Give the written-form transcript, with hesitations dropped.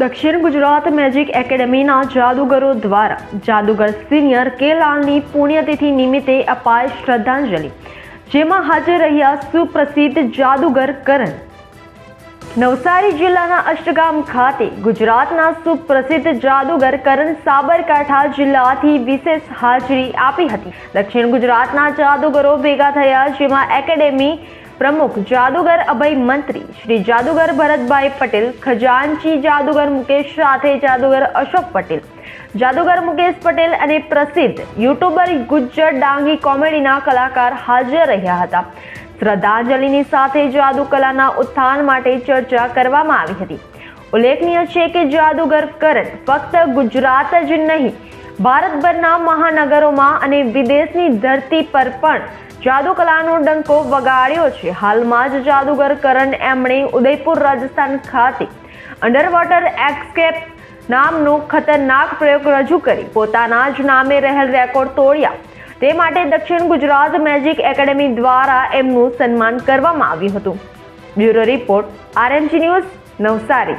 દક્ષિણ ગુજરાત મેજિક એકેડેમીના જાદુગરો દ્વારા જાદુગર સિનિયર કે લાલની પુણ્યતિથિ નિમિત્તે અપાય શ્રદ્ધાંજલિ, જેમાં હાજર રહ્યા સુપ્રસિદ્ધ જાદુગર કરણ. નવસારી જિલ્લાના અષ્ટગામ ખાતે ગુજરાતના સુપ્રસિદ્ધ જાદુગર કરણ સાબરકાંઠા જિલ્લાથી વિશેષ હાજરી આપી હતી. દક્ષિણ ગુજરાતના જાદુગરો ભેગા થયા, જેમાં એકેડેમી પ્રમુખ જાદુગર અભય મંત્રી શ્રી જાદુગર ભરતભાઈ પટેલ, ખજાનચી જાદુગર મુકેશ સાથે જાદુગર અશોક પટેલ, જાદુગર મુકેશ પટેલ અને પ્રસિદ્ધ યુટ્યુબર ગુજ્જર ડાંગી કોમેડીના કલાકાર હાજર રહ્યા હતા. શ્રદ્ધાંજલિની સાથે જાદુ કલાના ઉત્થાન માટે ચર્ચા કરવામાં આવી હતી. ઉલ્લેખનીય છે કે જાદુગર કરણ ફક્ત ગુજરાત જ નહીં, ભારતભરના મહાનગરોમાં અને વિદેશની ધરતી પર પણ જાદુ કલાનો ડંકો વગાડ્યો છે. હાલમાં જ જાદુગર કરણ એમણે ઉદયપુર રાજસ્થાન ખાતે અંડરવોટર એસ્કેપ નામનો ખતરનાક પ્રયોગ રજૂ કરી પોતાના જ નામે રહેલ રેકોર્ડ તોડ્યા. તે માટે દક્ષિણ ગુજરાત મેજિક એકેડેમી દ્વારા એમનું સન્માન કરવામાં આવ્યું હતું. Bureau report, RMG news, Navsari.